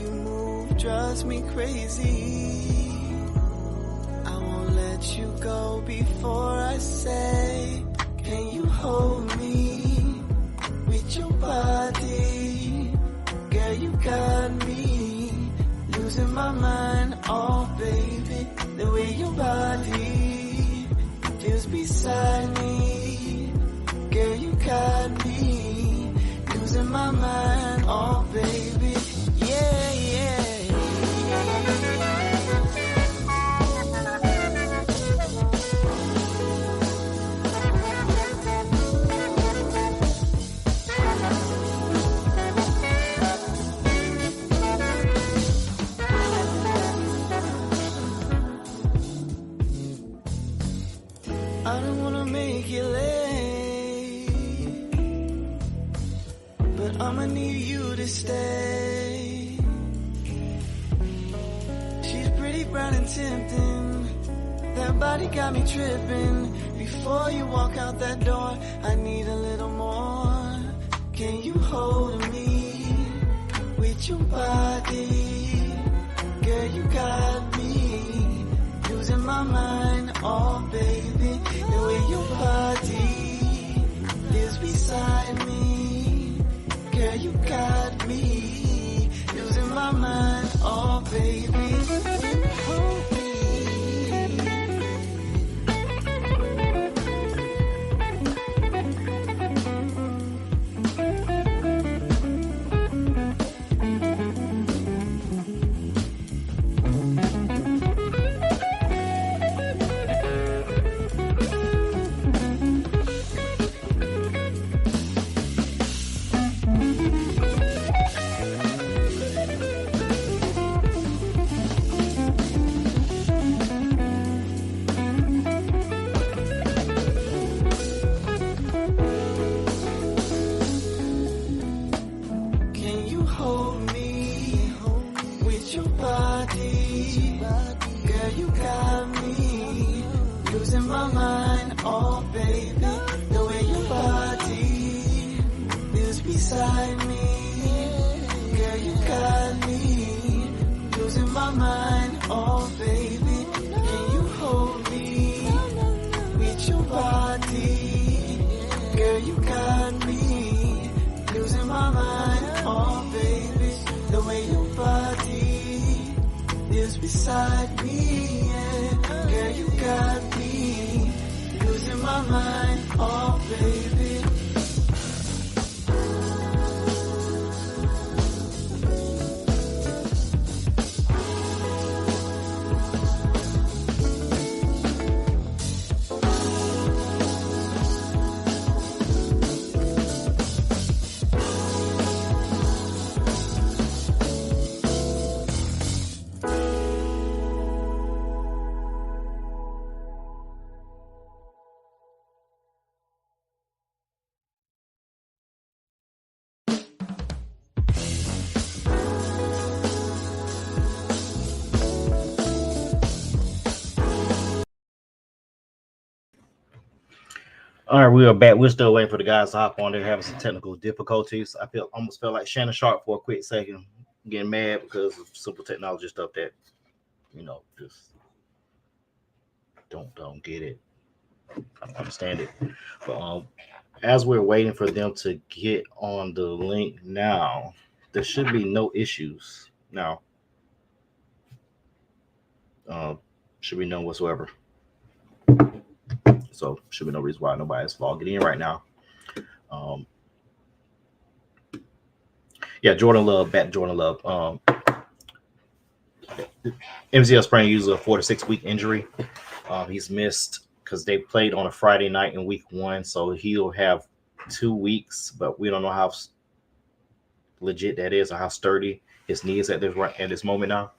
you move drives me crazy. I won't let you go before I say, can you hold me with your body? Girl, you got me losing my mind, oh baby. The way your body feels beside me. Girl, you got me losing my mind, oh baby. Yeah, yeah. I don't wanna make it late, but I'ma need you to stay. She's pretty brown and tempting, that body got me tripping. Before you walk out that door, I need a little more. Can you hold me with your body? Girl, you got me losing my mind, oh baby. The way your body is beside me. Girl, you got me losing my mind, oh baby. Hold me. Can you hold me with your body? Girl, you got me losing my mind, oh baby. The way your body is beside me. Girl, you got me losing my mind, oh baby. Can you hold me with your body? Girl, you got me losing my mind, oh baby. The way your body is beside me, yeah. Girl, you got me losing my mind, oh baby. All right, we are back. We're still waiting for the guys to hop on. They're having some technical difficulties. I almost felt like Shannon Sharp for a quick second, getting mad because of simple technology stuff that, just don't get it. I don't understand it. But as we're waiting for them to get on the link now, there should be no issues now. Uh, should be none whatsoever. So should be no reason why nobody's logging in right now. Um, yeah, Jordan Love, back to Jordan Love. MCL sprain, usually a 4 to 6 week injury. He's missed because they played on a Friday night in week 1, so he'll have 2 weeks, but we don't know how legit that is or how sturdy his knee is at this moment now.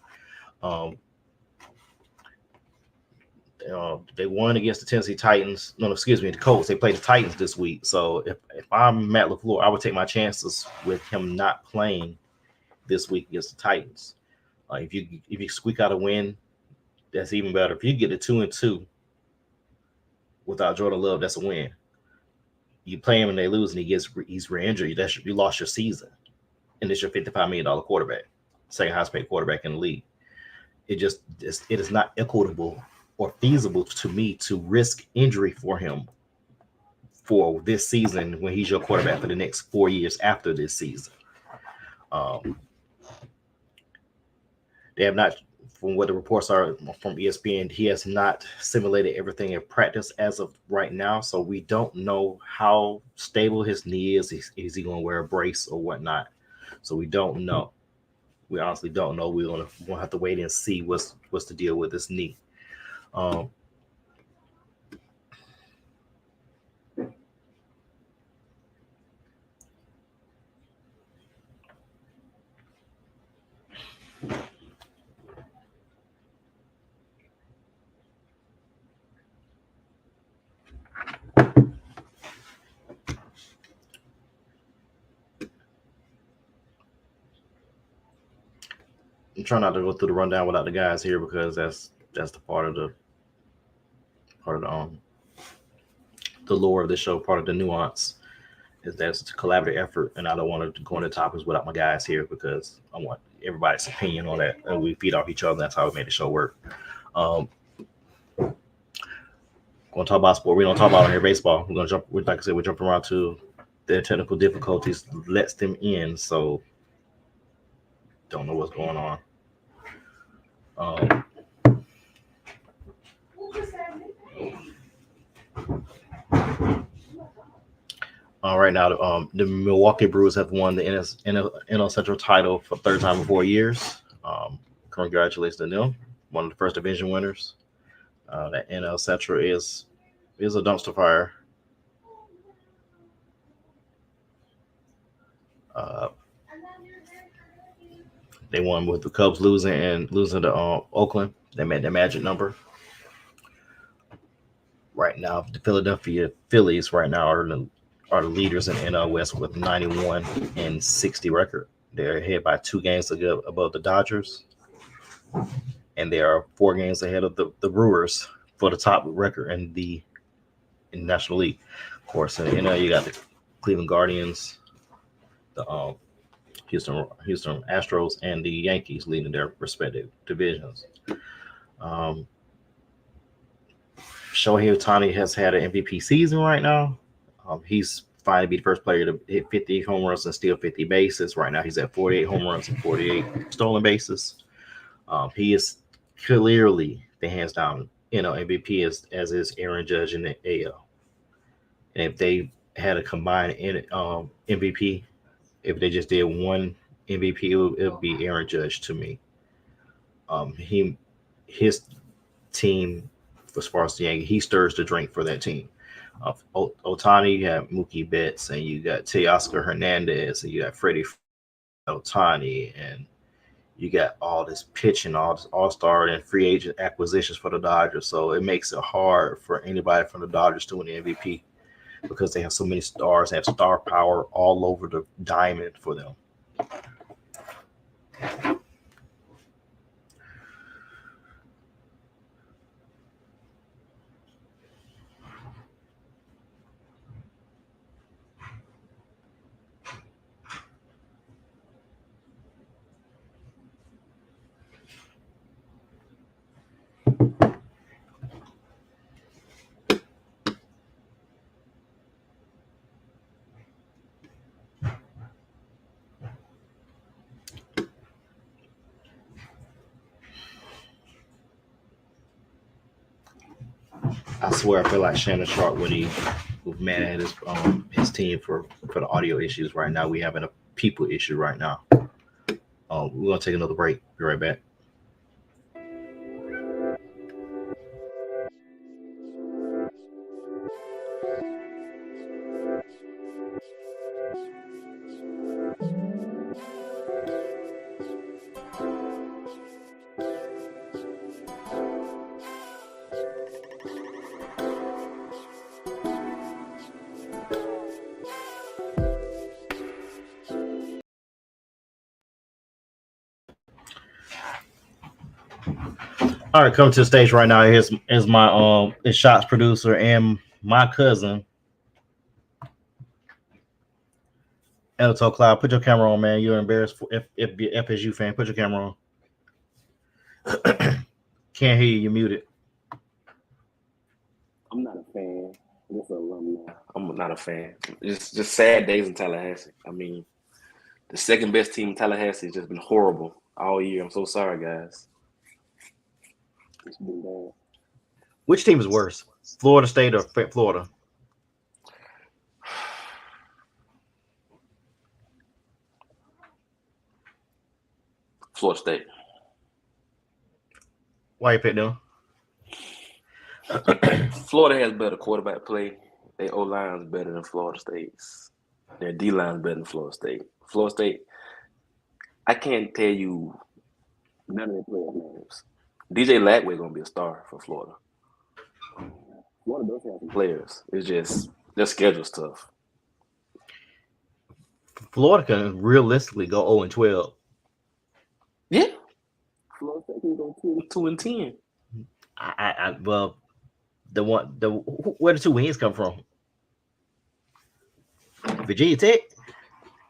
They won against the Tennessee Titans. No, excuse me, the Colts. They played the Titans this week. So if I'm Matt LaFleur, I would take my chances with him not playing this week against the Titans. If you squeak out a win, that's even better. If you get a 2-2 without Jordan Love, that's a win. You play him and they lose, and he's re-injured. You lost your season, and it's your $55 million quarterback. second highest paid quarterback in the league. It is not equitable or feasible to me to risk injury for him for this season when he's your quarterback for the next 4 years after this season. They have not, from what the reports are from ESPN, he has not simulated everything in practice as of right now. So we don't know how stable his knee is. Is he going to wear a brace or whatnot? So we don't know. We honestly don't know. We're going to have to wait and see what's the deal with his knee. I'm trying not to go through the rundown without the guys here because that's the part of the lore of the show, part of the nuance is that it's a collaborative effort, and I don't want to go into topics without my guys here because I want everybody's opinion on that, and we feed off each other. That's how we made the show work. Going to talk about sport. We don't talk about on here baseball. We're going to jump. Like I said, we're jumping around to their technical difficulties lets them in, so don't know what's going on. Right now, the Milwaukee Brewers have won the NL Central title for third time in 4 years. Congratulations to them. One of the first division winners. That NL Central is a dumpster fire. They won with the Cubs losing to Oakland. They made their magic number. Right now, the Philadelphia Phillies right now are the leaders in NL West with 91-60 record. They're ahead by 2 games above the Dodgers, and they are 4 games ahead of the Brewers for the top record in the National League. Of course, in the NL, you got the Cleveland Guardians, the Houston Astros, and the Yankees leading their respective divisions. Shohei Ohtani has had an MVP season right now. He's finally be the first player to hit 50 home runs and steal 50 bases. Right now, he's at 48 home runs and 48 stolen bases. He is clearly the hands down, MVP as is Aaron Judge in the AL. And if they had a combined MVP, if they just did one MVP, it would be Aaron Judge to me. His team, as far as the Yankees, he stirs the drink for that team. Ohtani, you have Mookie Betts, and you got Teoscar Hernandez, and you got Freddie Ohtani, and you got all this pitching, all this all-star and free agent acquisitions for the Dodgers. So it makes it hard for anybody from the Dodgers to win the MVP because they have so many stars, they have star power all over the diamond for them. I swear I feel like Shannon Sharp when he was mad at his team for the audio issues right now. We having a people issue right now. We're going to take another break. Be right back. All right, coming to the stage right now is my Shots producer and my cousin, Elto Cloud, put your camera on, man. You're embarrassed if you're FSU fan. Put your camera on. Can't hear you. You're muted. I'm not a fan. Just an alumni. I'm not a fan. It's just sad days in Tallahassee. I mean, the second best team in Tallahassee has just been horrible all year. I'm so sorry, guys. It's been bad. Which team is worse, Florida State or Florida? Florida State. Why you pick them? Florida has better quarterback play. Their O line is better than Florida State's. Their D line is better than Florida State. Florida State, I can't tell you none of their players' names. DJ Latway gonna be a star for Florida. Florida does have some players. It's just their schedule's tough. Florida can realistically go 0-12. Yeah. Florida State can go 2-10. Well, where the 2 wins come from? Virginia Tech,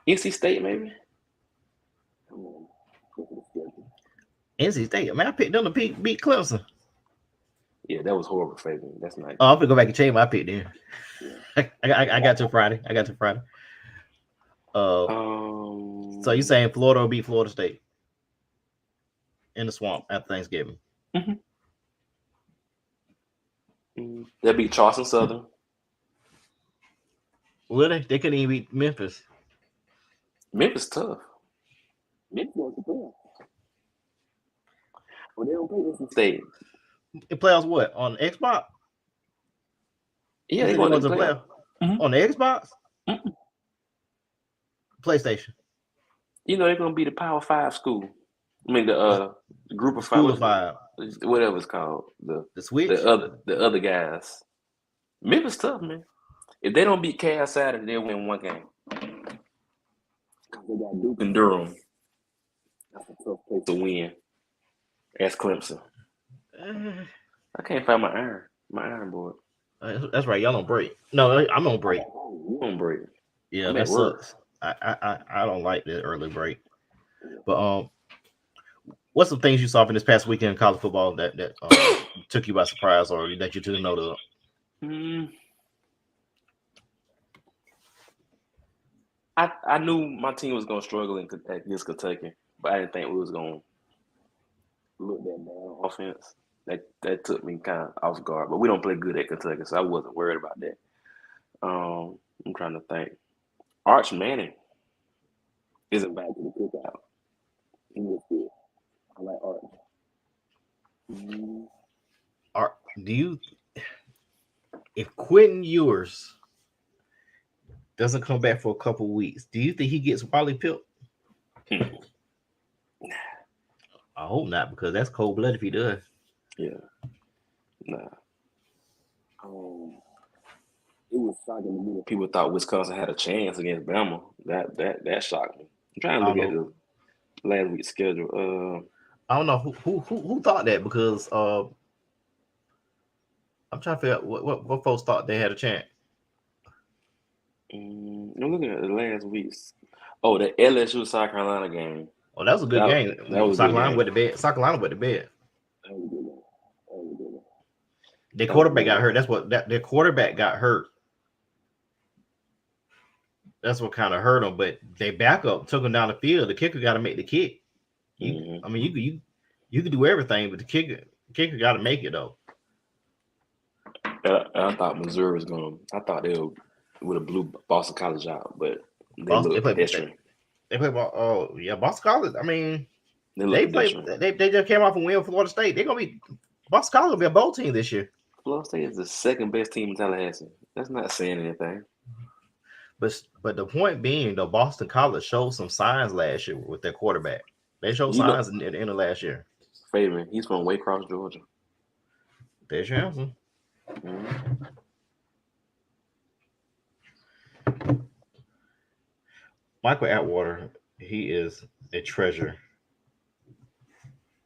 NC State, maybe. NC State. Man, I picked them to beat Clemson. Yeah, that was horrible, Fabian. That's nice. Oh, I'm gonna go back and change my pick then. Yeah. I got to Friday. So you saying Florida will beat Florida State in the swamp after Thanksgiving? They'll beat Charleston Southern. Will they? They couldn't even beat Memphis. Memphis tough. Memphis wants to play. Well, they don't play NC State. It playoffs what? On Xbox? Yeah, they want to play on the Xbox? PlayStation. You know they're gonna be the Power 5 school. I mean the group of 5. School of 5. Whatever it's called. The Switch. The other guys. Memphis tough, man. If they don't beat Cass Saturday, they'll win one game. They got Duke and Durham. That's a tough place to win. That's Clemson. I can't find my iron board. That's right. Y'all on break. No, I'm on break. You on break? Yeah, that sucks. I don't like the early break. But what's some things you saw from this past weekend in college football that took you by surprise or that you took note of? I knew my team was gonna struggle against Kentucky, but I didn't think we was gonna look that bad on offense. That took me kind of off guard. But we don't play good at Kentucky, so I wasn't worried about that. I'm trying to think. Arch Manning isn't back to the cookout. He was good. I like Arch. If Quentin Ewers doesn't come back for a couple weeks, do you think he gets Wally Pilt? I hope not, because that's cold blood if he does. Yeah. Nah. It was shocking to me that people thought Wisconsin had a chance against Bama. That shocked me. I'm trying to look at the last week's schedule. I don't know who thought that, because I'm trying to figure out what folks thought they had a chance. I'm looking at the last week's. Oh, the LSU South Carolina game. Oh, that was a good game. That was South Carolina with the bed. South Carolina with the bed. That was a good game. Their quarterback got hurt. Their quarterback got hurt. That's what kind of hurt them. But they backup took them down the field. The kicker got to make the kick. I mean, you can do everything, but the kicker got to make it though. I thought Missouri was going. I thought they would have blew Boston College out, but they play ball. Oh yeah, Boston College. I mean, they just came off and win Florida State. They're gonna be Boston College will be a bowl team this year. Florida State is the second best team in Tallahassee. That's not saying anything. But the point being, though, Boston College showed some signs last year with their quarterback. They showed signs at the end of last year. Favorite, he's from Waycross, Georgia. There's your answer. Michael Atwater, he is a treasure.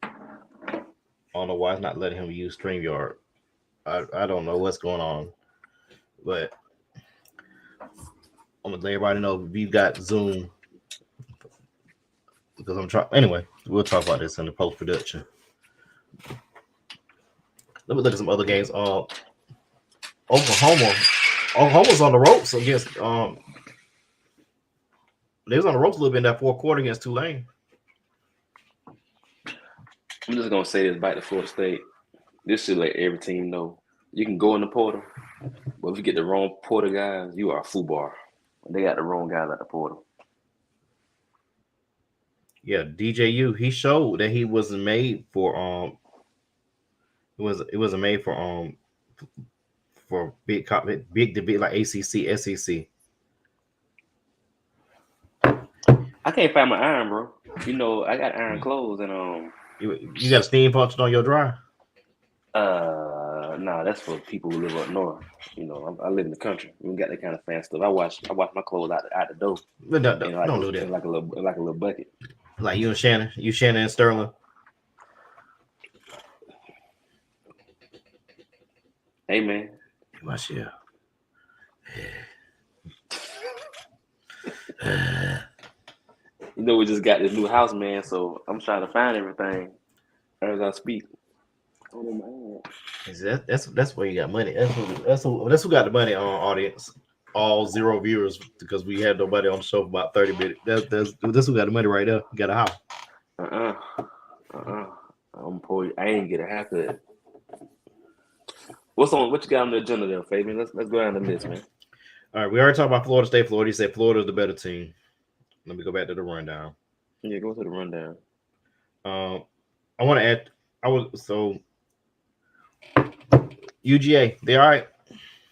I don't know why it's not letting him use StreamYard. I don't know what's going on, but I'm gonna let everybody know if you got Zoom because I'm trying. Anyway, we'll talk about this in the post production. Let me look at some other games. Oklahoma's on the ropes against they was on the ropes a little bit in that fourth quarter against Tulane. I'm just gonna say this back to Florida State. This should let every team know you can go in the portal, but if you get the wrong portal guys, you are a FUBAR. They got the wrong guys at the portal. Yeah, DJU. He showed that he wasn't made for it wasn't made for big debate like ACC, SEC. I can't find my iron, bro. You know, I got iron clothes and You got a steam function on your dryer? Nah, that's for people who live up north. You know, I live in the country. We got that kind of fancy stuff. I wash my clothes out the door. But don't do that. In like a little bucket. Like you and Shannon, and Sterling. Hey man, Watch you. You know we just got this new house, man. So I'm trying to find everything as I speak. That's where you got money. That's who got the money on audience. All 0 viewers because we had nobody on the show for about 30 minutes. That's who got the money right there. You got a house. I'm poor. I ain't get a haircut. What you got on the agenda there, Fabian? Let's go down the list, man. All right, we already talked about Florida State. Florida, you said Florida's the better team. Let me go back to the rundown. Yeah, go to the rundown. I want to add. UGA, they all right?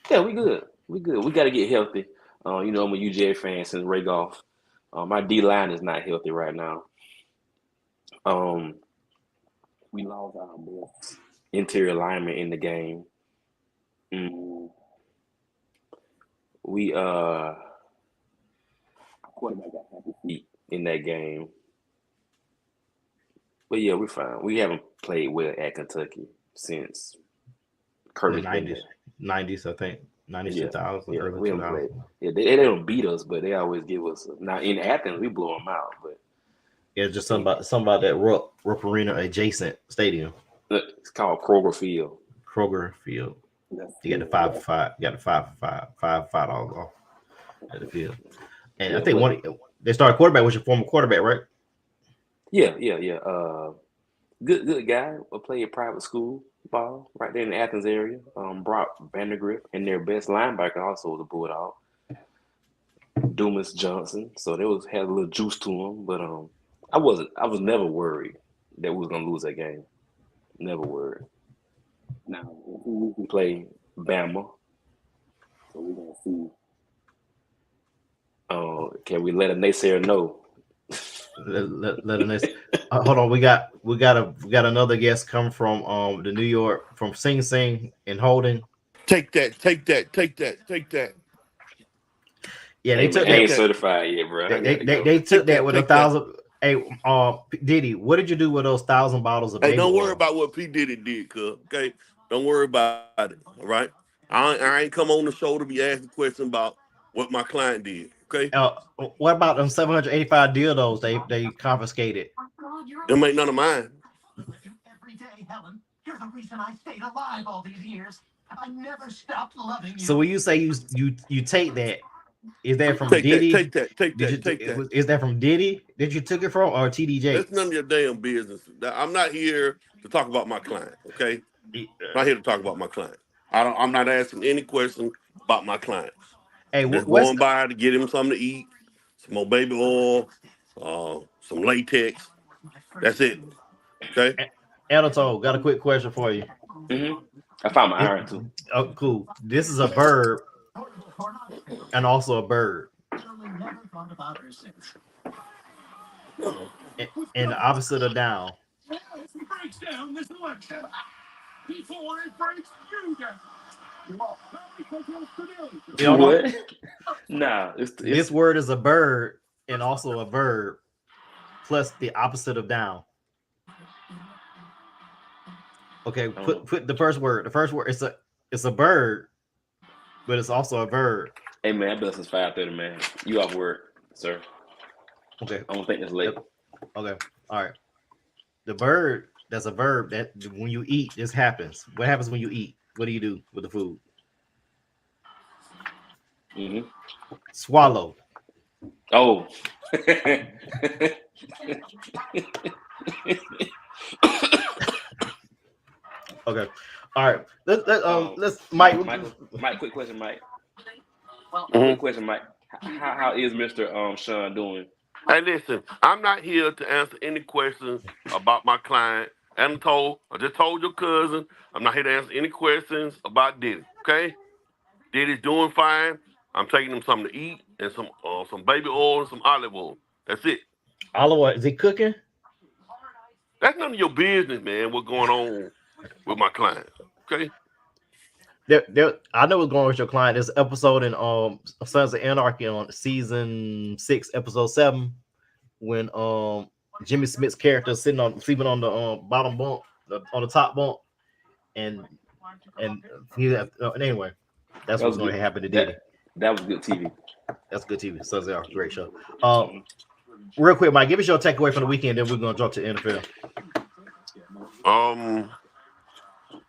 Yeah, we good. We got to get healthy. You know, I'm a UGA fan since Ray Goff. My D line is not healthy right now. We lost our best interior lineman in the game. We quarterback got happy feet in that game. But yeah, we're fine. We haven't played well at Kentucky since Curtis. 90s, I think. 90s, 2000, early 2000s. Yeah, they don't beat us, but they always give us. Now in Athens, we blow them out. But yeah, just something about that Rupp Arena adjacent stadium. It's called Kroger Field. Kroger Field. You got the 5-5. You got the $5 off at the field. And I think they started quarterback was your former quarterback, right? Yeah. Good guy. Played private school ball right there in the Athens area. Brock Vandergrift and their best linebacker also was a Bulldog, Dumas Johnson. So they had a little juice to them, but I was never worried that we was gonna lose that game. Never worried. Now we can play Bama, so we're gonna see. Can we let a naysayer know? Let a naysayer. Hold on, we got another guest come from the New York from Sing Sing and Holden. Take that. Yeah, they took that. I ain't certified yet, bro. They took that with 1,000. Hey, Diddy, what did you do with those 1,000 bottles of? Hey, don't worry about what P Diddy did, cuz. Okay, don't worry about it. All right, I ain't come on the show to be asked a question about what my client did. Okay. What about them 785 dildos they confiscated? Them ain't none of mine. Every day, Helen. You're the reason I stayed alive all these years. I never stopped loving you. So when you say you take that, is that from take Diddy? Take that. Is that from Diddy that you took it from, or TD Jakes? That's none of your damn business. I'm not here to talk about my client. Okay, I'm not here to talk about my client. I'm not asking any question about my client. Hey, just going by to get him something to eat, some more baby oil, some latex. That's it. Okay. Anatole, got a quick question for you. Mm-hmm. I found my iron too. Oh, cool. This is a verb and also a bird. And the opposite of down. Breaks down this election before it breaks you down. What? Nah, this word is a bird and also a verb plus the opposite of down. Okay, put the first word. The first word it's a bird, but it's also a verb. Hey man, I've been since 5:30, man. You off work, sir? Okay. I don't think it's late. Okay. All right. The bird, that's a verb that when you eat, this happens. What happens when you eat? What do you do with the food? Mm-hmm. Swallow. Oh. Okay. All right. Let's Mike. Mike, quick question, Mike. Mhm. Quick question, Mike. How is Mr. Sean doing? Hey, listen, I'm not here to answer any questions about my client. I just told your cousin, I'm not here to answer any questions about Diddy. Okay? Diddy's doing fine. I'm taking him something to eat and some baby oil and some olive oil. That's it. Olive oil, is he cooking? That's none of your business, man. What's going on with my client? Okay? I know what's going on with your client. This episode in Sons of Anarchy on season 6, episode 7, when Jimmy Smith's character sleeping on the bottom bunk, on the top bunk, and anyway, that's what's going to happen to Diddy. That was good TV. That's good TV. Sons of Anarchy, great show. Real quick, Mike, give us your takeaway from the weekend, then we're going to jump to the NFL.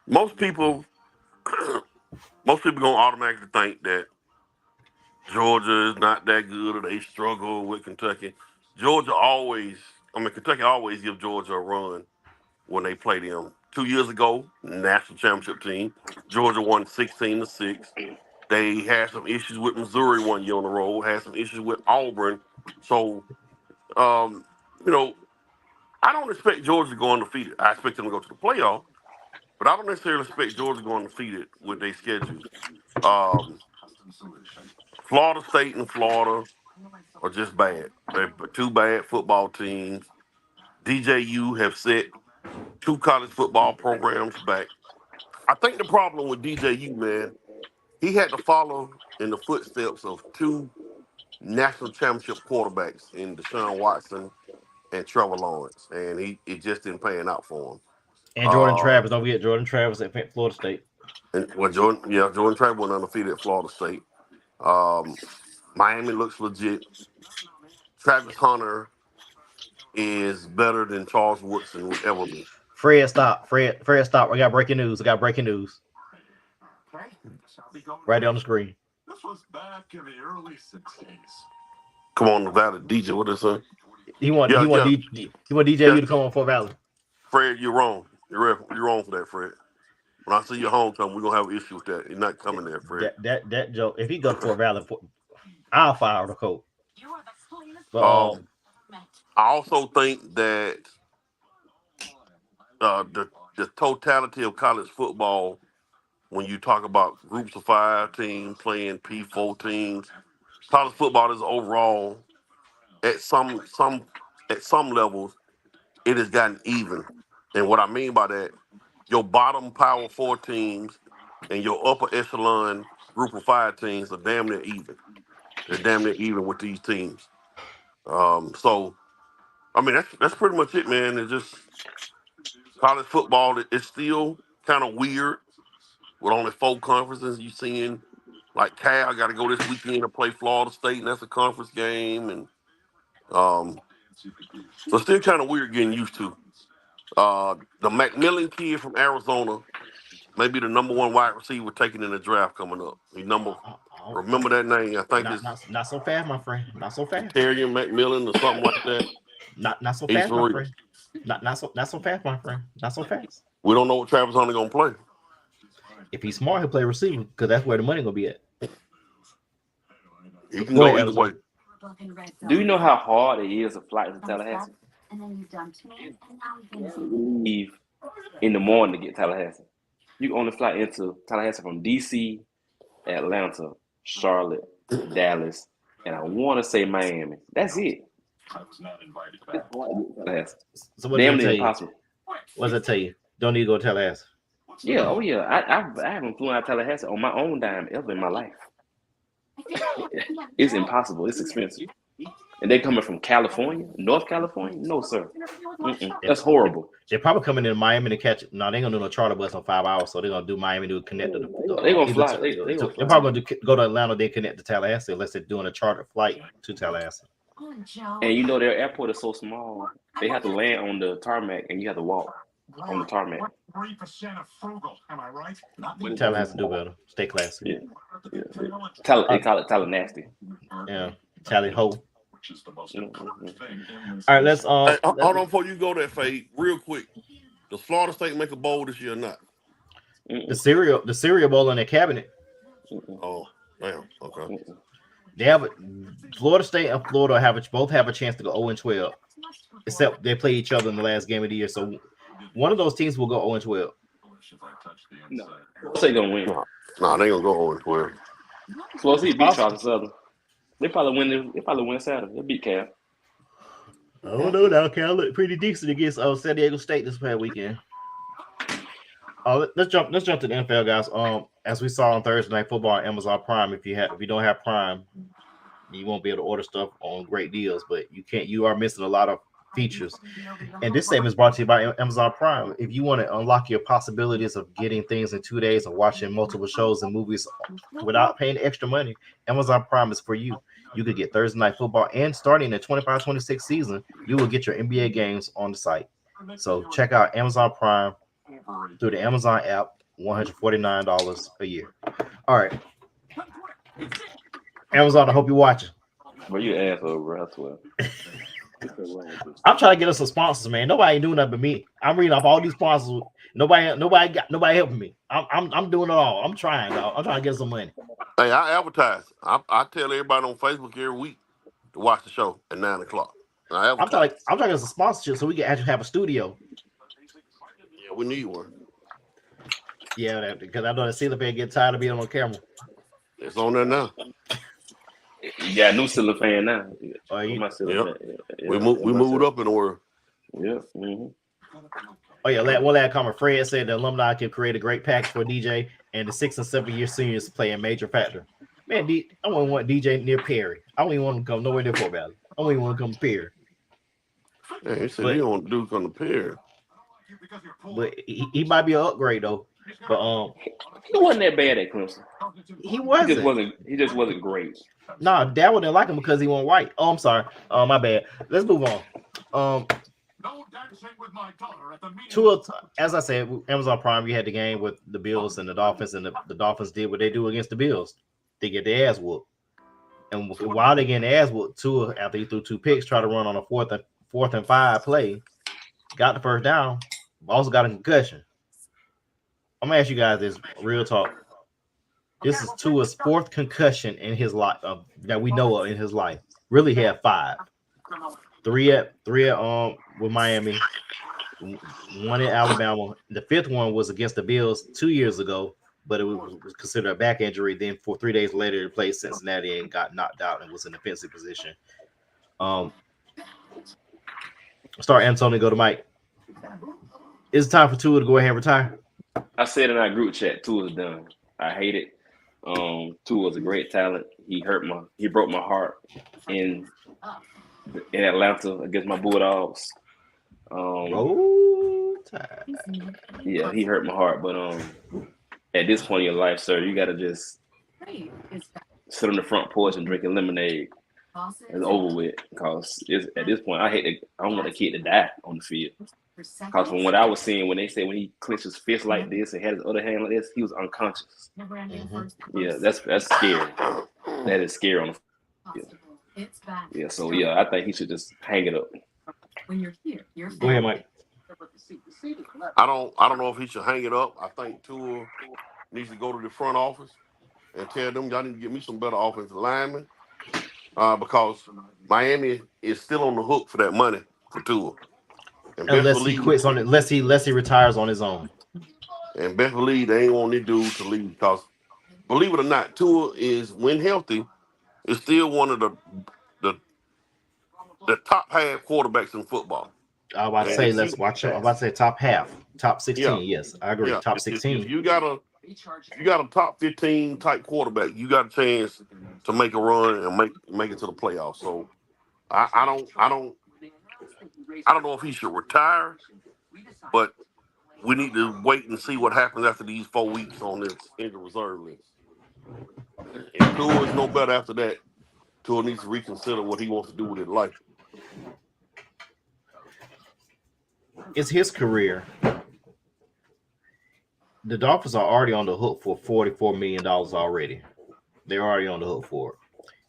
Most people gonna automatically think that Georgia is not that good or they struggle with Kentucky. Kentucky always give Georgia a run when they play them. 2 years ago, national championship team, Georgia won 16-6. They had some issues with Missouri 1 year on the road, had some issues with Auburn. So, I don't expect Georgia to go undefeated. I expect them to go to the playoff, but I don't necessarily expect Georgia to go undefeated with their schedule. Florida State and Florida are just bad. They're two bad football teams. DJU have set 2 college football programs back. I think the problem with DJU, man, he had to follow in the footsteps of 2 national championship quarterbacks in Deshaun Watson and Trevor Lawrence, and it just didn't pan out for him. And Jordan Travis, don't forget Jordan Travis at Florida State. Jordan Travis went undefeated at Florida State. Miami looks legit. Travis Hunter is better than Charles Woodson would ever be. Fred, stop. Fred, stop. I got breaking news. Right there on the screen. This was back in the early 60s. Come on, Nevada, DJ. What is it? He want DJU to come on Fort Valley. Fred, you're wrong. You're wrong for that, Fred. When I see your homecoming, we're gonna have an issue with that. You're not coming there, Fred. That joke. If he goes to Fort Valley, I'll fire the coach. I also think that the totality of college football, when you talk about groups of 5 teams playing P4 teams, college football is overall at some levels it has gotten even. And what I mean by that, your bottom Power 4 teams and your upper echelon group of 5 teams are damn near even. They're damn near even with these teams. So, I mean, that's pretty much it, man. It's just college football. It's still kind of weird with only 4 conferences. You seeing like Cal got to go this weekend to play Florida State, and that's a conference game, and so still kind of weird getting used to. The McMillan kid from Arizona, maybe the number 1 wide receiver taken in the draft coming up. Remember that name? I think it's not so fast, my friend. Not so fast. Terry McMillan or something like that. Not so fast, my friend. Not so fast, my friend. Not so fast. We don't know what Travis Hunter gonna play. If he's smart, he'll play receiver because that's where the money gonna be at. He can go either way. Do you know how hard it is to fly to Tallahassee? Leave in the morning to get Tallahassee. You can only fly into Tallahassee from DC, Atlanta, Charlotte, Dallas, and I want to say Miami. That's it. I was not invited back. So what damn does near it tell impossible. you? What does it tell you? Don't need to go to Tallahassee. Yeah, oh yeah. I haven't flown out of Tallahassee on my own dime ever in my life. It's impossible. It's expensive. And they coming from California, North California? No, sir. That's horrible. They're probably coming into Miami to catch it. No, they ain't gonna do no charter bus on 5 hours, so they're gonna do Miami to connect to They gonna fly. They're probably gonna go to Atlanta, then connect to Tallahassee, unless they're doing a charter flight to Tallahassee. And you know their airport is so small, they have to land on the tarmac, and you have to walk on the tarmac. 3% of frugal, am I right? Tallahassee do better. Stay classy. Yeah. They call it Tallahassee. Yeah, Tally Ho. Which is the most important thing. All right, let's Hey, hold on before you go there, Fade. Real quick, does Florida State make a bowl this year or not? the cereal bowl in their cabinet. Oh, damn. Okay. They have Florida State and Florida both have a chance to go 0-12, except they play each other in the last game of the year. So one of those teams will go 0-12. No, Florida State gonna win. Nah, they gonna go 0-12. Florida State beat Charleston Southern. They probably win Saturday. They beat Cal. Oh no, now Cal looked pretty decent against San Diego State this past weekend. Let's jump to the NFL, guys. As we saw on Thursday Night Football on Amazon Prime, if you don't have Prime, you won't be able to order stuff on great deals. But you are missing a lot of features. And this segment is brought to you by Amazon Prime. If you want to unlock your possibilities of getting things in 2 days or watching multiple shows and movies without paying extra money, Amazon Prime is for you. You could get Thursday Night Football, and starting the 25-26 season, you will get your NBA games on the site. So check out Amazon Prime through the Amazon app, $149 a year. All right. Amazon, I hope you're watching. Well, you asshole, bro. I swear. I'm trying to get us some sponsors, man. Nobody ain't doing that but me. I'm reading off all these sponsors. Nobody helping me. I'm doing it all. I'm trying, dog. I'm trying to get some money. Hey, I advertise. I tell everybody on Facebook every week to watch the show at 9 o'clock. I'm trying to get some sponsorship so we can actually have a studio. Yeah, we need one. Yeah, because I know the ceiling fan get tired of being on camera. It's on there now. You got a new ceiling fan now. Oh, We moved up in the world. Yeah. Mm-hmm. Oh yeah, one last comment. Fred said the alumni can create a great package for DJ, and the 6 and 7 year seniors play a major factor. Man, I don't want DJ near Perry. I don't even want him to come nowhere near Fort Valley. I don't even want to come to Perry. Yeah, he said he don't want Duke on the Perry. But he might be an upgrade though. But he wasn't that bad at Clemson. He wasn't. He just wasn't great. Nah, Dad didn't like him because he wasn't white. Oh, I'm sorry. My bad. Let's move on. Tua, as I said, Amazon Prime, you had the game with the Bills and the Dolphins, and the Dolphins did what they do against the Bills. They get their ass whooped. And while they getting their ass whooped, Tua, after he threw 2 picks, tried to run on a 4th and 5 play, got the first down, also got a concussion. I'm gonna ask you guys this real talk. This is Tua's 4th concussion in his life that we know of in his life. Really had 5. 3 at with Miami, 1 in Alabama. The 5th one was against the Bills 2 years ago, but it was considered a back injury. Then 3 days later, he played Cincinnati and got knocked out and was in defensive position. Start Antonio, go to Mike. It's time for Tua to go ahead and retire. I said in our group chat, Tua's done. I hate it. Tua was a great talent. He broke my heart in Atlanta against my Bulldogs. Yeah, he hurt my heart. But at this point in your life, sir, you gotta just sit on the front porch and drink a lemonade. It's over with, because at this point I don't want the kid to die on the field. Because from what I was seeing, when they say when he clenched his fist like this and had his other hand like this, he was unconscious. Mm-hmm. Yeah, that's scary. That is scary on the field. Yeah, so yeah, I think he should just hang it up. Go ahead, Mike. I don't know if he should hang it up. I think Tua needs to go to the front office and tell them y'all need to get me some better offensive linemen, because Miami is still on the hook for that money for Tua. Unless he quits on it, unless he retires on his own. And best believe they ain't want this dude to leave, because believe it or not, Tua is, when healthy, is still one of the top half quarterbacks in football. I was about to say, let's watch it. I was about to say top half, top 16. Yeah. Yes, I agree. Yeah. Top 16. If you got a top 15 type quarterback, you got a chance to make a run and make it to the playoffs. So I don't know if he should retire, but we need to wait and see what happens after these 4 weeks on this injured reserve list. If Tua is no better after that, Tua needs to reconsider what he wants to do with his life. It's his career. The Dolphins are already on the hook for $44 million already. They're already on the hook for it.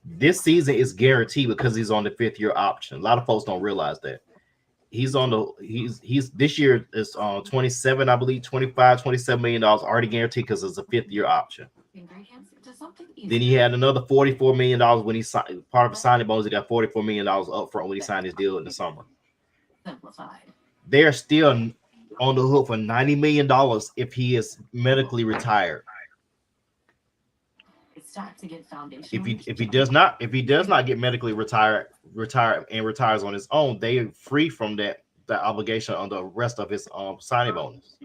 This season is guaranteed because he's on the 5th-year option. A lot of folks don't realize that. He's this year is 27, I believe, 25, $27 million already guaranteed because it's a 5th-year option. Then he had another $44 million when he signed part of the signing bonus. He got $44 million up front when he signed his deal in the summer. They're still on the hook for $90 million if he is medically retired. If he does not get medically retired and retires on his own, they are free from that obligation on the rest of his signing bonus.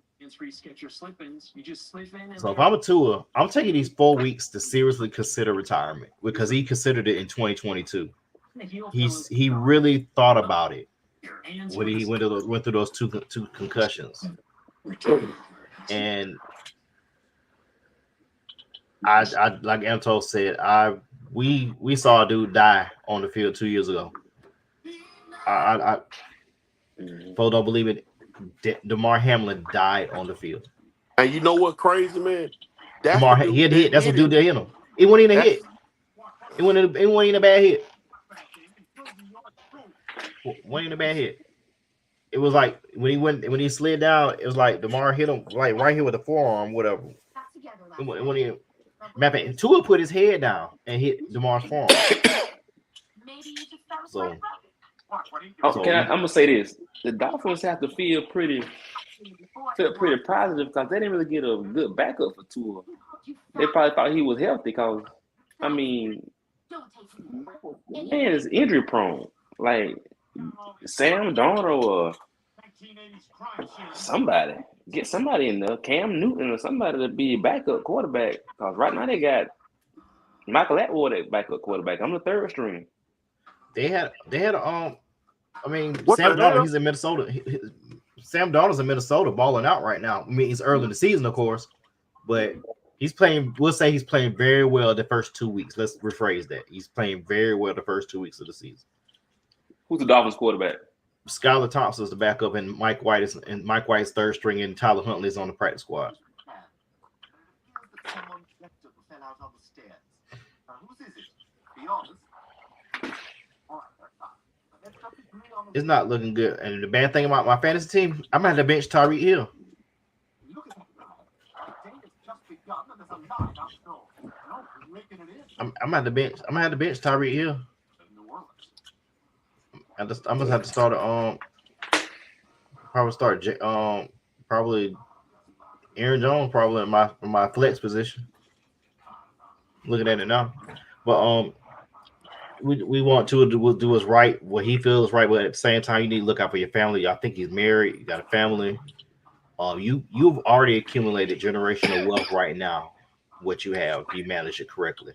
So if I'm a Tua, I'm taking these 4 weeks to seriously consider retirement because he considered it in 2022. He really thought about it when he went through those two concussions, and I like Anto said, we saw a dude die on the field 2 years ago. Folks don't believe it. Damar Hamlin died on the field. And you know what crazy, man? He had hit. That's what dude did hit him. It wasn't even a hit. It wasn't even a bad hit. Wasn't even a bad hit. It was like when he slid down, it was like Damar hit him like right here with the forearm, whatever. Tua put his head down and hit Damar's forearm. So I'm gonna say this: the Dolphins have to feel pretty positive because they didn't really get a good backup for Tua. They probably thought he was healthy because, I mean, man is injury prone. Like Sam Darnold or somebody, get somebody in there, Cam Newton or somebody to be a backup quarterback. Because right now they got Michael Atwater at backup quarterback. I'm the third string. They had Sam Darnold, he's in Minnesota. Sam Darnold's in Minnesota balling out right now. I mean, he's early in the season, of course, but he's playing, we'll say he's playing very well the first 2 weeks. Let's rephrase that. He's playing very well the first 2 weeks of the season. Who's the Dolphins quarterback? Skylar Thompson is the backup, and Mike White's third string, and Tyler Huntley is on the practice squad. It's not looking good. And the bad thing about my fantasy team, I'm gonna have to bench Tyreek Hill. I'm gonna have to bench Tyreek Hill. I'm gonna have to start probably Aaron Jones probably in my flex position. Looking at it now, but we want to do what's right, what he feels right, but at the same time, you need to look out for your family. I think he's married, you got a family. You've already accumulated generational wealth right now. What you have, if you manage it correctly,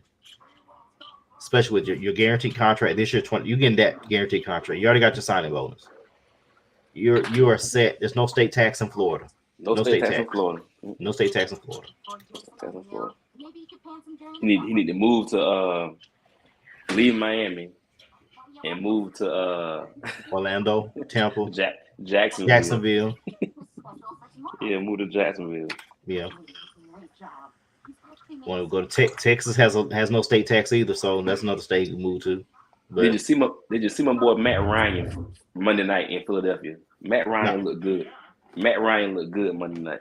especially with your guaranteed contract this year. You getting that guaranteed contract. You already got your signing bonus. You are set. There's no state tax in Florida. No state tax in Florida. No state tax in Florida. He need to move to leave Miami and move to Orlando, Tampa, Jacksonville. Yeah, move to Jacksonville. Yeah. Want to go to Texas has no state tax either, so that's another state you move to. But they just see my boy Matt Ryan Monday night in Philadelphia. Matt Ryan looked good. Matt Ryan looked good Monday night.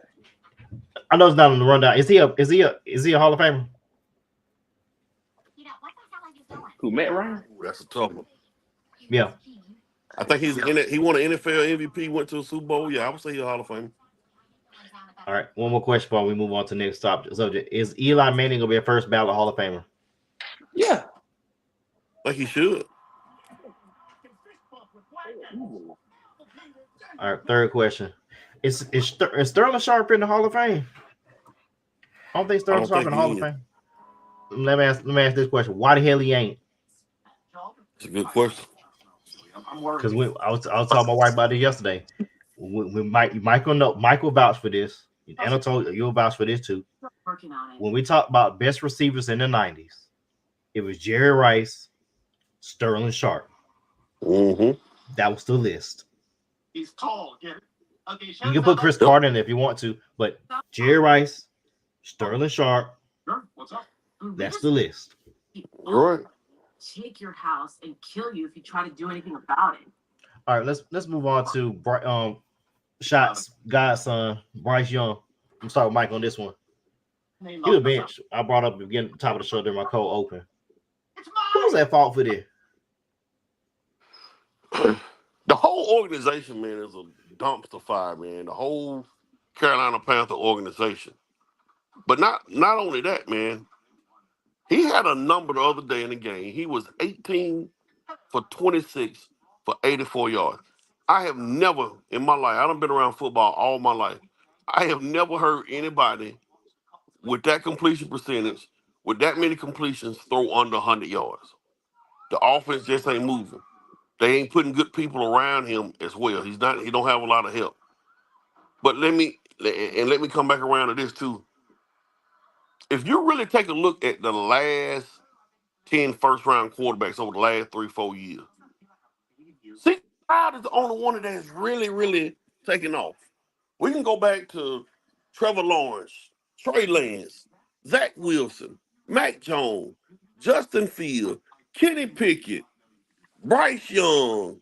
I know it's not on the rundown. Is he a Hall of Famer? Who, Matt Ryan? Ooh, that's a tough one. Yeah. I think he won an NFL MVP, went to a Super Bowl. Yeah, I would say he's a Hall of Famer. All right, one more question before we move on to the next subject. Is Eli Manning gonna be a first ballot Hall of Famer? Yeah. Like he should. All right, third question. Is Sterling Sharp in the Hall of Fame? I don't think Sterling Sharp in the Hall of Fame. Let me ask this question. Why the hell he ain't? It's a good question. I'm worried. Because I was talking to my wife about it yesterday. When Michael vouched for this, and I told you'll vouch for this too. Working on it. When we talk about best receivers in the 90s, it was Jerry Rice, Sterling Sharp. Mm-hmm. That was the list. He's tall. Get it? Okay, You can put Chris Carter in if you want to, but Jerry Rice, Sterling Sharp, Sure. What's up? that's the list. All right. Take your house and kill you if you try to do anything about it. All right, let's move on to shots godson Bryce Young. I'm sorry, Mike, on this one. He was bench. I brought up again at the top of the show during my cold open. It's Who was at fault for this? The whole organization, man, is a dumpster fire, man. The whole Carolina Panther organization. But not only that, man. He had a number the other day in the game. He was 18 for 26 for 84 yards. I have never in my life, I've been around football all my life. I have never heard anybody with that completion percentage, with that many completions, throw under 100 yards. The offense just ain't moving. They ain't putting good people around him as well. He don't have a lot of help. But let me come back around to this too. If you really take a look at the last 10 first-round quarterbacks over the last 3-4 years, see, Stroud is the only one that has really, really taken off. We can go back to Trevor Lawrence, Trey Lance, Zach Wilson, Mac Jones, Justin Fields, Kenny Pickett, Bryce Young.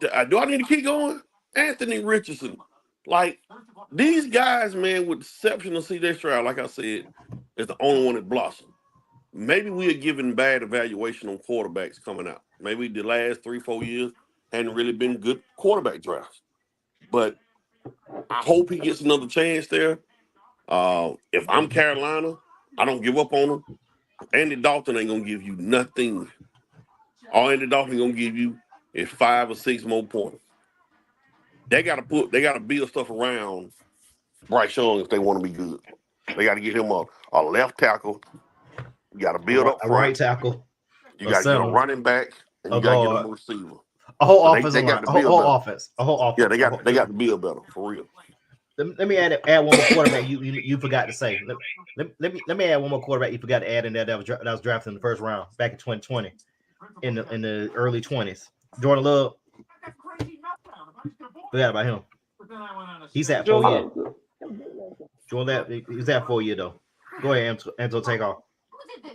Do I need to keep going? Anthony Richardson. Like, these guys, man, with the exception of C.J. Stroud, like I said, is the only one that blossomed. Maybe we are giving bad evaluation on quarterbacks coming out. Maybe the last 3-4 years hadn't really been good quarterback drafts. But I hope he gets another chance there. If I'm Carolina, I don't give up on him. Andy Dalton ain't going to give you nothing. All Andy Dalton going to give you is 5 or 6 more points. They got to build stuff around Bryce Young if they want to be good. They got to get him a left tackle. You got to build up a front. right tackle. You got to get a running back, and you got to get a receiver. A whole So offense. they got A to build whole better. offense. A whole offense. Yeah, they got to build better for real. Let me add one more quarterback you forgot to say. Let me add one more quarterback you forgot to add in there that was drafted in the first round back in 2020 in the early 20s. Jordan Love. Forgot about him. He's at 4 years. Jordan, he's at 4 years though. Go ahead, Anto, take off.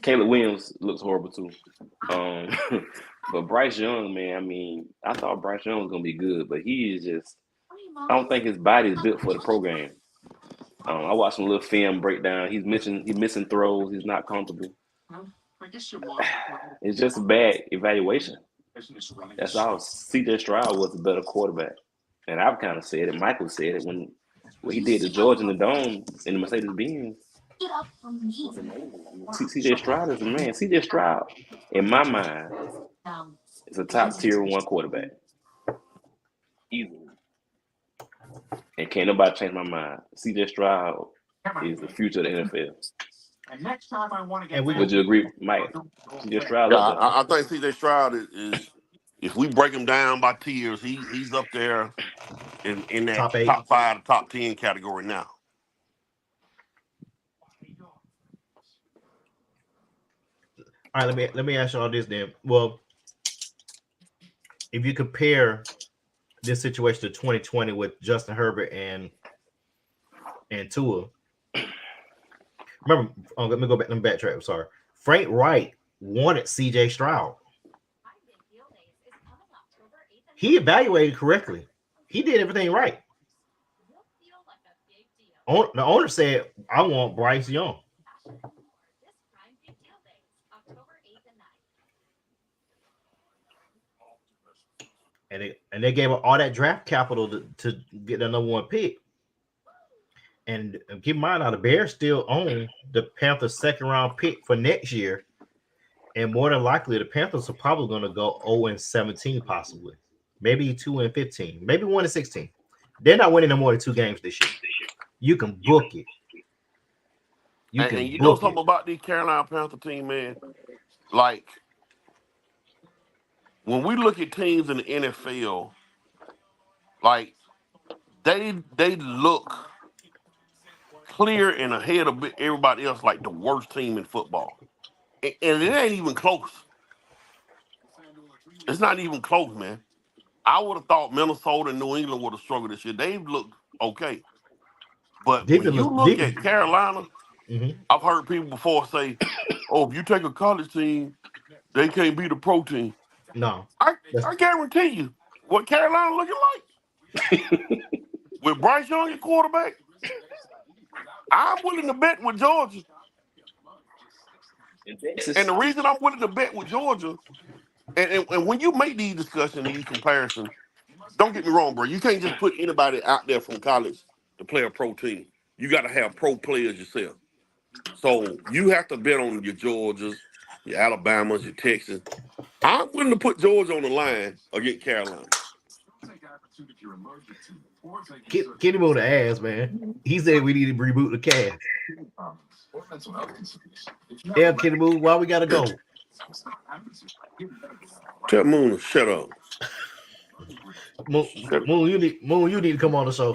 Caleb Williams looks horrible too. But Bryce Young, man, I mean, I thought Bryce Young was gonna be good, but he is just. I don't think his body is built for the program. I watched some little film breakdown. He's missing throws. He's not comfortable. It's just a bad evaluation. That's all. C.J. Stroud was a better quarterback, and I've kind of said it. Michael said it when he did the Georgia in the Dome in the Mercedes-Benz. C.J. Stroud is the man. C.J. Stroud, in my mind, is a top tier 1 quarterback. Easily. And can't nobody change my mind. C.J. Stroud is the future of the NFL. And next time I want to get. Would you agree, Mike? C.J. Stroud. Yeah, I think C.J. Stroud is if we break him down by tiers, he's up there in that top 5 to top 10 category now. All right, let me ask you all this then. Well, if you compare this situation to 2020 with Justin Herbert and Tua, remember, let me go back. Let me backtrack. I'm sorry. Frank Wright wanted C.J. Stroud. He evaluated correctly. He did everything right. The owner said, "I want Bryce Young." And they gave up all that draft capital to get the number 1 pick. And keep in mind, now the Bears still own the Panthers' 2nd round pick for next year. And more than likely, the Panthers are probably going to go 0-17, possibly. Maybe 2-15, maybe 1-16. They're not winning no more than 2 games this year. You can book it. You know something about this Carolina Panther team, man? Like, when we look at teams in the NFL, like they look clear and ahead of everybody else, like the worst team in football, and it ain't even close. It's not even close, man. I would have thought Minnesota and New England would have struggled this year. They've looked okay, but when you look at Carolina, I've heard people before say, "Oh, if you take a college team, they can't beat a pro team." No, I guarantee you, what Carolina looking like with Bryce Young at quarterback, I'm willing to bet with Georgia. And the reason I'm willing to bet with Georgia, and when you make these discussions and these comparisons, don't get me wrong, bro. You can't just put anybody out there from college to play a pro team. You got to have pro players yourself. So you have to bet on your Georgias, your Alabamas, your Texas. I'm willing to put Georgia on the line against Carolina. Kenny Moon the ass, man. He said we need to reboot the cast. Yeah, Kenny Moon, why we gotta go? Tell Moon to shut up. Moon, you need to come on the show.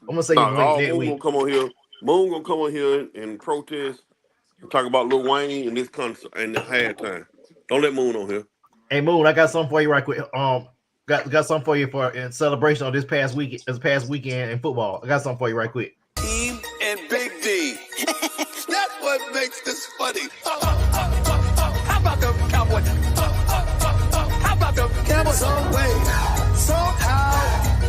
I'm gonna say Moon gonna come on here. Moon gonna come on here and protest and talk about Lil Wayne and this concert and the halftime. Don't let Moon on here. Hey Moon, I got something for you right quick. Got something for you for in celebration of this past weekend in football. I got something for you right quick. Team and Big D. That's what makes this funny. How about the Cowboys? How about the Cowboys? Some way, somehow,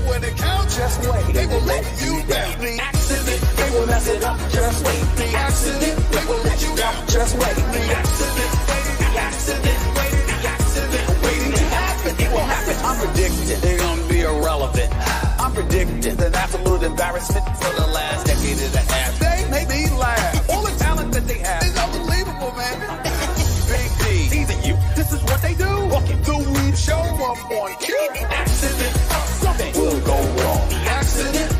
when it counts, just wait. They will let you down. The accident, they will mess it up. Just wait. The accident, they will let you down. Just wait. The accident, the accident, the accident, waiting to happen. It will happen. I'm predicting they're gonna be irrelevant. I'm predicting an absolute embarrassment for the last decade and a half. They make me laugh. All the talent that they have is unbelievable, man. Big D, teasing you. This is what they do. Walking through weed, show up on cue. Accident, something will go wrong. Accident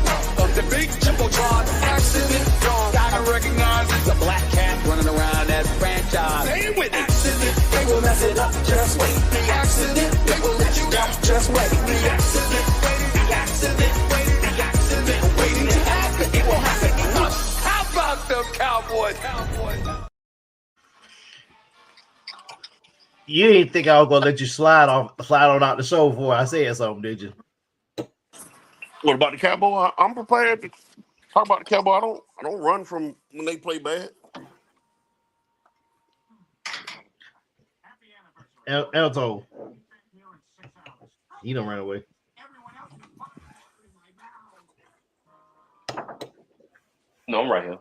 of the big Jumbotron. Accident, gotta recognize it's a black cat running around that franchise. Say it with accident, they will mess it up. Just wait. The accident, they will let you down. Just wait. The accident, the accident, the accident, waiting to happen. It will happen. How about them Cowboys? You didn't think I was gonna let you slide on out the show before I said something, did you? What about the Cowboy? I'm prepared to talk about the Cowboy. I don't run from when they play bad. Elto, you don't run away. No, I'm right here.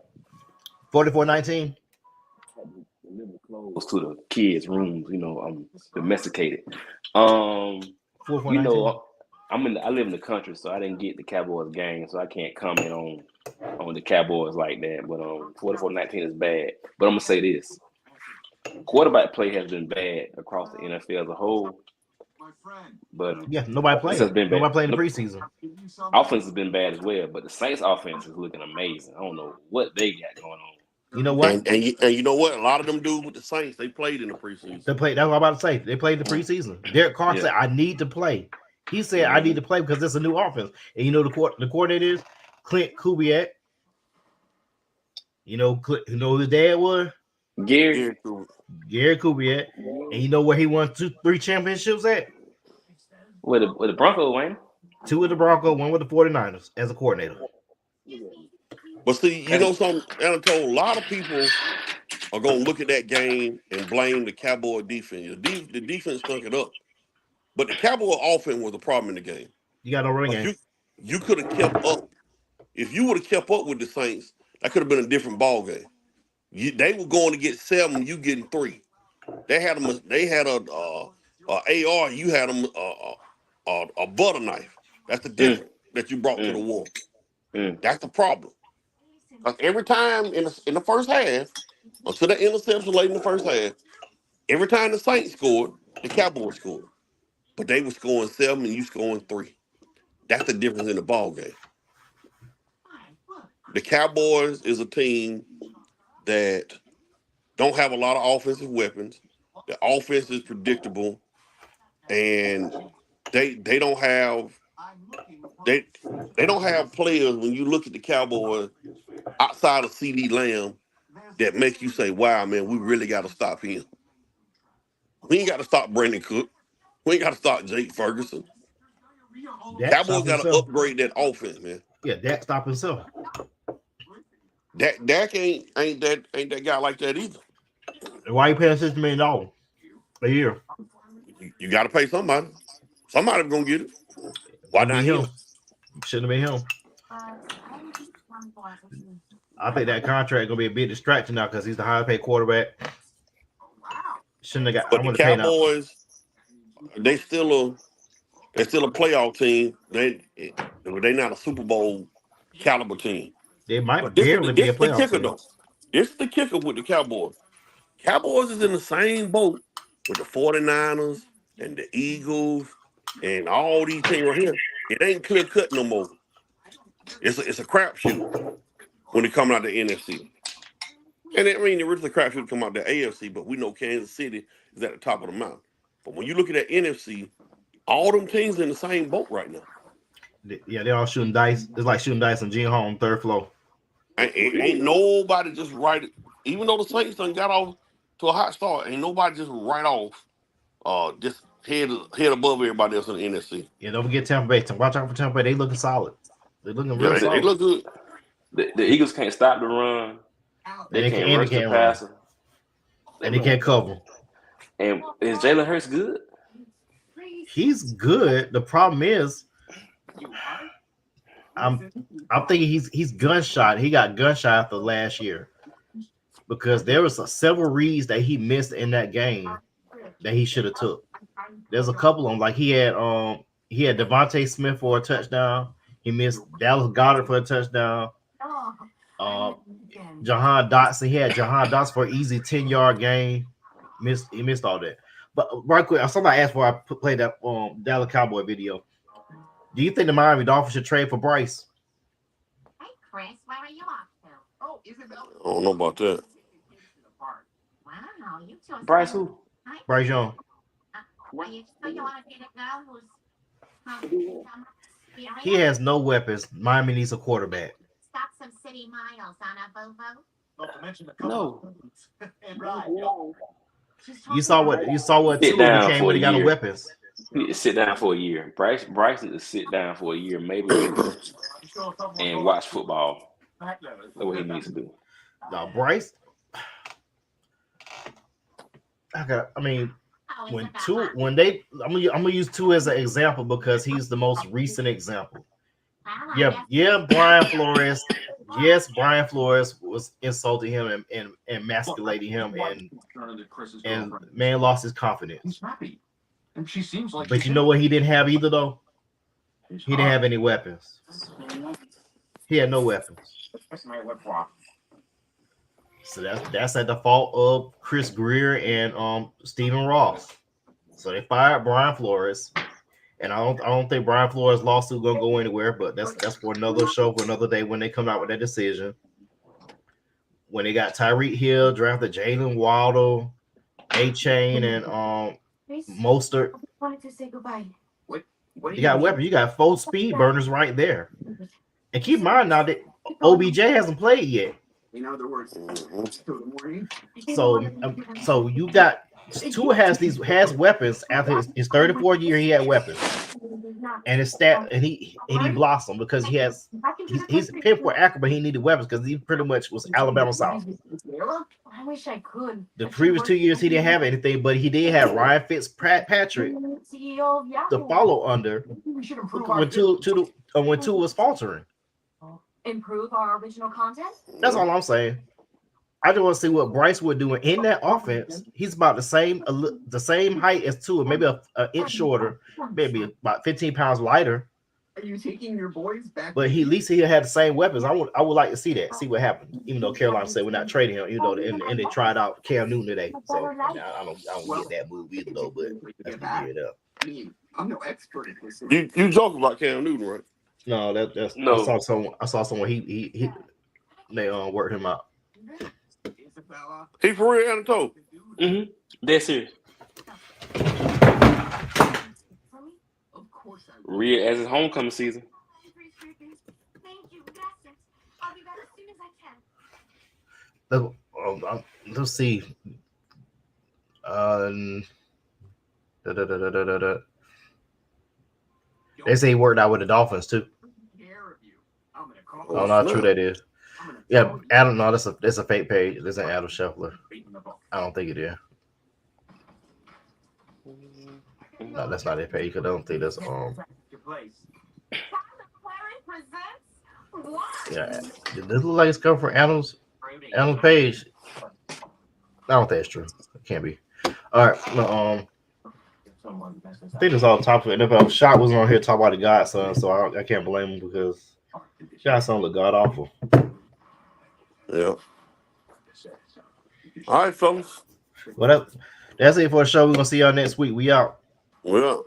44-19. Close to the kids' rooms, I'm domesticated. I live in the country, so I didn't get the Cowboys game, so I can't comment on the Cowboys like that. But 44-19 is bad. But I'm gonna say this: quarterback play has been bad across the NFL as a whole. But yeah, nobody playing. Nobody playing the preseason. Offense has been bad as well, but the Saints' offense is looking amazing. I don't know what they got going on. You know what? And you know what? A lot of them dudes with the Saints, they played in the preseason. That's what I'm about to say. They played the preseason. Derek Carr said, "I need to play." He said, "I need to play because it's a new offense." And you know the coordinator is Clint Kubiak. You know who his dad was? Gary Kubiak. And you know where he won 3 championships at? With the Broncos, Wayne. 2 with the Broncos, 1 with the 49ers as a coordinator. But see, you know something, Anatole, a lot of people are going to look at that game and blame the Cowboy defense. The defense stunk it up. But the Cowboy offense was the problem in the game. You got no run game. You could have kept up. If you would have kept up with the Saints, that could have been a different ball game. They were going to get 7, you getting 3. They had a AR, you had them a butter knife. That's the difference that you brought to the war. That's the problem. Because every time in the first half, until the interception late in the first half, every time the Saints scored, the Cowboys scored. But they were scoring 7 and you scoring 3. That's the difference in the ball game. The Cowboys is a team that don't have a lot of offensive weapons. The offense is predictable. and they don't have they don't have players when you look at the Cowboys outside of CD Lamb that make you say, "Wow, man, we really got to stop him." We ain't got to stop Brandon Cook. We ain't got to stop Jake Ferguson. Dak Cowboys stopped got to himself. upgrade that offense, man. Yeah, Dak stopped himself. Dak ain't that guy like that either. Why you paying $60 million a year? You got to pay somebody. Somebody's gonna get it. Why not him? Shouldn't have been him. I think that contract gonna be a big distraction now because he's the highest paid quarterback. Shouldn't have got. But the Cowboys, they're still a playoff team. They're not a Super Bowl caliber team. They might barely be a playoff kicker, team. though. This is the kicker with the Cowboys. Cowboys is in the same boat with the 49ers and the Eagles and all these teams right here. It ain't clear cut no more. It's a crapshoot when it comes out the NFC. And I mean, the original crapshoot come out the AFC, but we know Kansas City is at the top of the mountain. But when you look at that NFC, all them teams in the same boat right now. Yeah, they're all shooting dice. It's like shooting dice on Gene Hall on third floor. Ain't nobody just right. Even though the Saints done got off to a hot start, ain't nobody just right off. Just head above everybody else in the NFC. Yeah, don't forget Tampa Bay. Watch out for Tampa Bay. They looking solid. They're looking really solid. They look good. The Eagles can't stop the run. They can't rush the passer. And they can't cover. And is Jalen Hurts good? He's good. The problem is, I'm thinking he's gunshot. He got gunshot after last year because there was several reads that he missed in that game that he should have took. There's a couple of them. Like he had Devontae Smith for a touchdown. He missed Dallas Goedert for a touchdown. Jahan Dotson. He had Jahan Dotson for an easy 10-yard gain. He missed all that. But right quick, somebody asked before I played that Dallas Cowboy video. Do you think the Miami Dolphins should trade for Bryce? Hey, Chris, where are you off to? Oh, Isabel. I don't know about that. Wow, you two. Bryce who? Bryce Young. Are you sure you want to get a girl who's He has no weapons. Miami needs a quarterback. stop some city miles on a Volvo? Not to mention the No. and right. You saw what Sit Tua down became for when a he got no year. weapons. He need to sit down for a year. Bryce needs to sit down for a year, maybe, and watch football. That's what he needs to do. Now Bryce, I'm gonna use Tua as an example because he's the most recent example. Yeah, Brian Flores. Yes, Brian Flores was insulting him and emasculating him, and man lost his confidence. And she seems like But you know what he didn't have either, though? He didn't have any weapons. He had no weapons. So that's at the fault of Chris Greer and Stephen Ross. So they fired Brian Flores. And I don't think Brian Flores' lawsuit gonna go anywhere, but that's for another show for another day when they come out with that decision. When they got Tyreek Hill, drafted Jalen Waddle, A-Chain, and Mostert. Wanted to say goodbye. You got weapons. You got 4 speed burners right there. And keep in mind now that OBJ hasn't played yet. in other words, So you got Tua has weapons after his 34th year. He had weapons, and his stat and he blossomed because he's pinpoint accurate, but he needed weapons because he pretty much was Alabama South. I wish I could. The previous 2 years he didn't have anything, but he did have Ryan Fitzpatrick to follow under when Tua was faltering. Improve our original content. That's all I'm saying. I just want to see what Bryce would do in that offense. He's about the same height as Tua, maybe an inch shorter, maybe about 15 pounds lighter. Are you taking your boys back? But at least he had the same weapons. I would like to see that, see what happened. Even though Carolina said we're not trading him, and they tried out Cam Newton today. So I don't get that move either, though. But let's get it up. I mean, I'm no expert at this. You joking about Cam Newton, right? No, that's No. I saw someone they worked him out. He for real, Anatole. Mm-hmm. That's it. Real as his homecoming season. Thank you. Gracias. I'll be back as soon as I can. Let's see. They say he worked out with the Dolphins too. I don't know how true that is. Yeah, Adam. No, that's a fake page. This ain't Adam Scheffler. I don't think it is. No, that's not his page. Because I don't think that's Yeah, this look like it's coming from Adam's page. I don't think it's true. It can't be. All right. No, I think that's all the top of it. NFL Shot wasn't on here talking about the Godson, so I can't blame him because Godson look god awful. Yeah. All right, fellas. Well, that's it for the show. We're gonna see y'all next week. We out. Well.